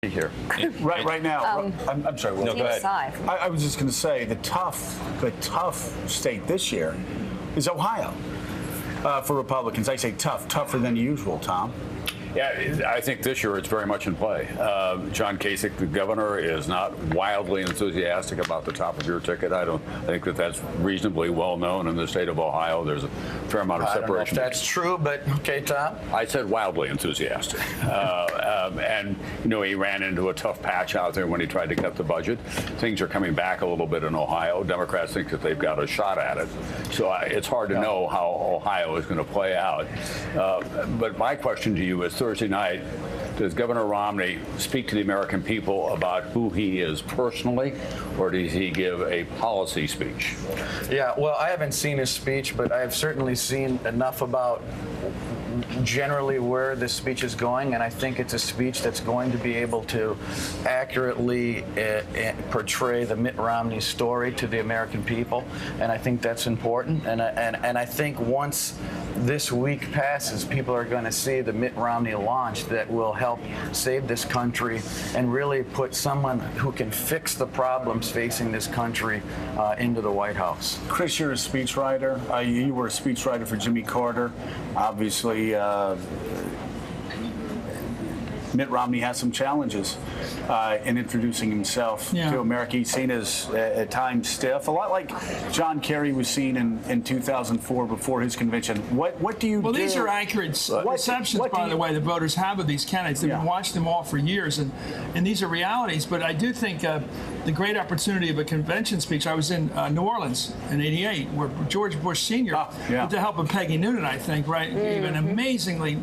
here. Right now, I'm sorry. No, go ahead. I was just going to say the tough state this year is Ohio for Republicans. I say tougher than usual, Tom. Yeah, I think this year it's very much in play. John Kasich, the governor, is not wildly enthusiastic about the top of your ticket. I think that's reasonably well known in the state of Ohio. There's a fair amount of separation. I don't know if that's true, but okay, Tom. I said wildly enthusiastic. And, he ran into a tough patch out there when he tried to cut the budget. Things are coming back a little bit in Ohio. Democrats think that they've got a shot at it. So it's hard to know how Ohio is going to play out. But my question to you is, Thursday night, does Governor Romney speak to the American people about who he is personally, or does he give a policy speech? Yeah, well, I haven't seen his speech, but I have certainly seen enough about generally where this speech is going, and I think it's a speech that's going to be able to accurately portray the Mitt Romney story to the American people, and I think that's important. And I think once this week passes, people are going to see the Mitt Romney launch that will help save this country and really put someone who can fix the problems facing this country into the White House. Chris, you're a speechwriter. You were a speechwriter for Jimmy Carter. Obviously, Mitt Romney has some challenges in introducing himself to America. He's seen as at times stiff, a lot like John Kerry was seen in 2004 before his convention. What do you do? Well, these are accurate perceptions, by the way, the voters have of these candidates. They've been watching them all for years, and these are realities. But I do think the great opportunity of a convention speech. I was in New Orleans in '88, where George Bush Sr., with the help of Peggy Noonan, I think, gave an amazingly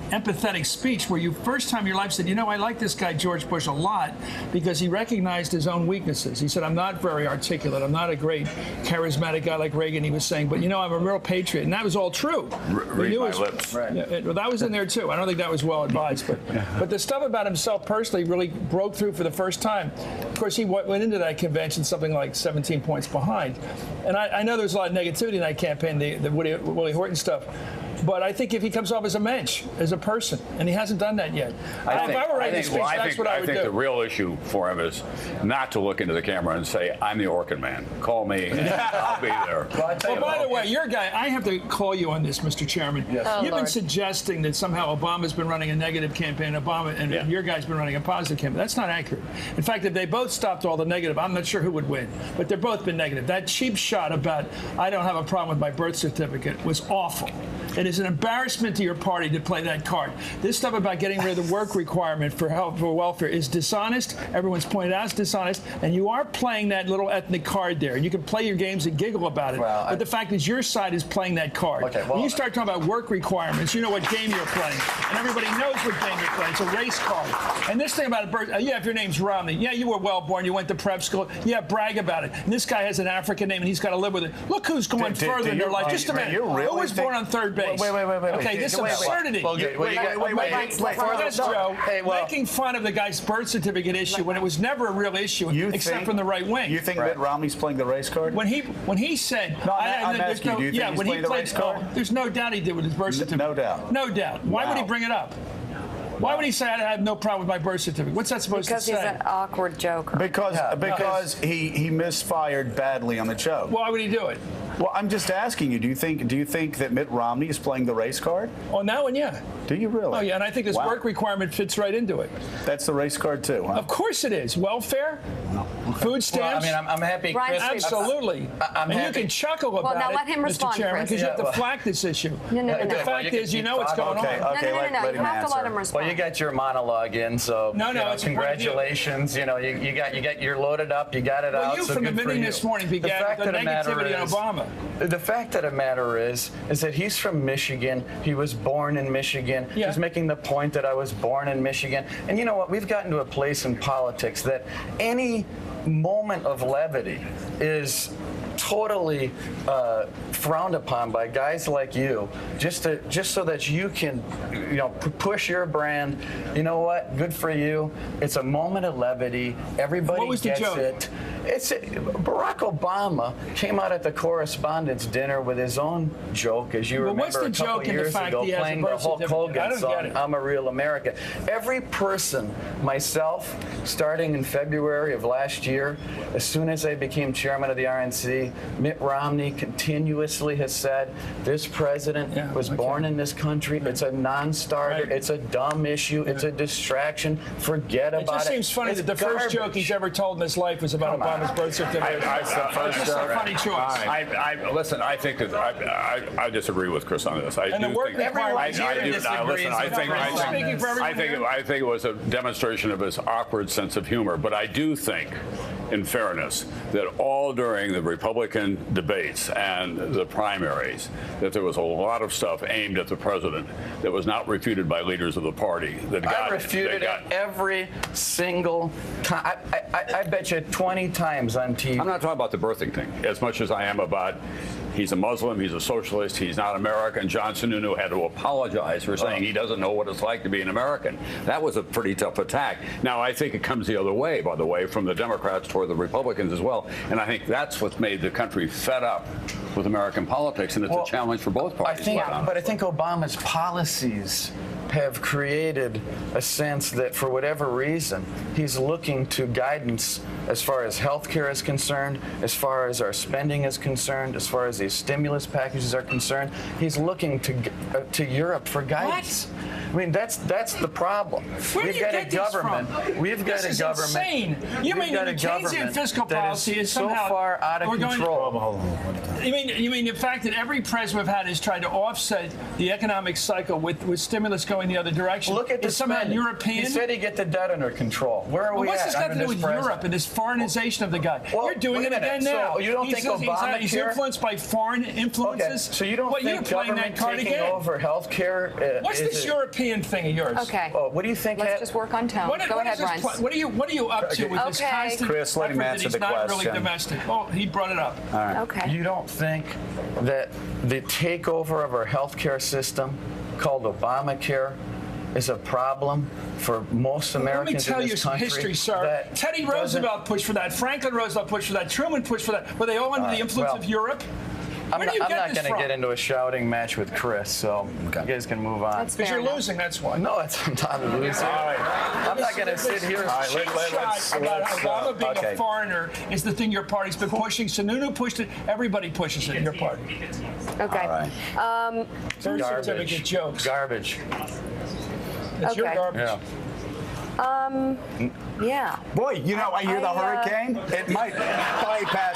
empathetic speech where you first time in your life said, I like this guy George Bush a lot because he recognized his own weaknesses. He said, I'm not very articulate. I'm not a great charismatic guy like Reagan, he was saying, but I'm a real patriot. And that was all true. Read my lips. Right. Well, that was in there too. I don't think that was well advised. But the stuff about himself personally really broke through for the first time. Of course, he went into that convention something like 17 points behind. And I know there was a lot of negativity in that campaign, the Willie Horton stuff. But I think if he comes off as a mensch, as a person, and he hasn't done that yet. If I were writing a speech, that's what I would do. I think the real issue for him is not to look into the camera and say, I'm the Orkin man. Call me, and I'll be there. Well, by the way, your guy, I have to call you on this, Mr. Chairman. Yes. You've been suggesting that somehow Obama's been running a negative campaign, and your guy's been running a positive campaign. That's not accurate. In fact, if they both stopped all the negative, I'm not sure who would win. But they've both been negative. That cheap shot about, I don't have a problem with my birth certificate, was awful. It is an embarrassment to your party to play that card. This stuff about getting rid of the work requirement for health, for welfare is dishonest. Everyone's pointed out it's dishonest. And you are playing that little ethnic card there. You can play your games and giggle about it. Well, but the fact is your side is playing that card. Okay, well, when you start talking about work requirements, you know what game you're playing. And everybody knows what game you're playing. It's a race card. And this thing about birth, if your name's Romney, you were well born, you went to prep school, brag about it. And this guy has an African name and he's got to live with it. Look who's going further in their life. Just a minute. Who was born on third base? Wait. Okay, this absurdity. Making fun of the guy's birth certificate issue when it was never a real issue, except from the right wing. You think Mitt Romney's playing the race card? When he said, I'm asking you, do you think he's playing the race card? There's no doubt he did with his birth certificate. No doubt. No doubt. Why would he bring it up? Why would he say I have no problem with my birth certificate? What's that supposed to say? Because he's an awkward joker. Because he misfired badly on the joke. Why would he do it? Well, I'm just asking you. Do you think that Mitt Romney is playing the race card? On that one, yeah. Do you really? Oh, yeah, and I think this work requirement fits right into it. That's the race card too, huh? Of course it is. Welfare, food stamps. Well, I'm happy, Chris. Absolutely. I'm happy. You can chuckle about now let him respond, Mr. Chairman, because you have to flack this issue. No. The fact is, you know what's going on. Okay, no. You have to let him respond. Well, you got your monologue in, so it's congratulations. You're loaded up. You got it out. Well, from the beginning this morning began the negativity on Obama. The fact of the matter is that he's from Michigan. He was born in Michigan. Yeah. He's making the point that I was born in Michigan. And you know what? We've gotten to a place in politics that any moment of levity is totally frowned upon by guys like you, just so that you can, push your brand. You know what? Good for you. It's a moment of levity. Everybody gets it. Barack Obama came out at the correspondents' dinner with his own joke, as you remember a couple years ago, playing the Hulk Hogan song, "I'm a Real American." Every person, myself, starting in February of last year, as soon as I became chairman of the RNC, Mitt Romney continuously has said, this president was born in this country. It's a non-starter. It's a dumb issue. It's a distraction. Forget about it. It just seems funny that the first joke he's ever told in his life was about Obama's birth certificate. It's a funny choice. Listen, I think that I disagree with Chris on this. I think it was a demonstration of his awkward sense of humor. But I do think, in fairness, that all during the Republican debates and the primaries, that there was a lot of stuff aimed at the president that was not refuted by leaders of the party. I refuted it every single time. I bet you 20 times on TV. I'm not talking about the birthing thing as much as I am about he's a Muslim, he's a socialist, he's not American. John Sununu had to apologize for saying he doesn't know what it's like to be an American. That was a pretty tough attack. Now, I think it comes the other way, by the way, from the Democrats toward the Republicans as well. And I think that's what's made the country fed up with American politics, and it's a challenge for both parties. But I think Obama's policies have created a sense that, for whatever reason, he's looking to guidance as far as health care is concerned, as far as our spending is concerned, as far as these stimulus packages are concerned. He's looking to Europe for guidance. What? I mean, that's the problem. We've got a government. This is insane. You mean the Keynesian fiscal policy is somehow so far out of control? You mean the fact that every president we've had has tried to offset the economic cycle with stimulus going the other direction? Look at the somehow European. He said he'd get the debt under control. Where are we at? What's this got to do with Europe and this foreignization of the guy? You're doing it again now. So you don't think Obamacare? He's influenced by foreign influences. Okay. So you don't think government taking over health care? What's this European thing of yours? Okay. What do you think? Let's just work on tone. Go ahead, Reince. What are you up to with this constant Chris, let him answer the question. Not really domestic. Oh, he brought it up. All right. Okay. You don't think that the takeover of our health care system, called Obamacare, is a problem for most Americans in this country? Let me tell you history, sir. Teddy Roosevelt pushed for that. Franklin Roosevelt pushed for that. Truman pushed for that. Were they all under the influence of Europe? I'm not going to get into a shouting match with Chris, so you guys can move on. Because you're losing, that's why. No, I'm not losing. All right. I'm not going to sit here. Obama being a foreigner is the thing your party's been pushing. Sununu pushed it. Everybody pushes it in your party. Okay. All right. Birth certificate jokes. Garbage. It's your garbage. Yeah. Boy, I hear the hurricane. It might play past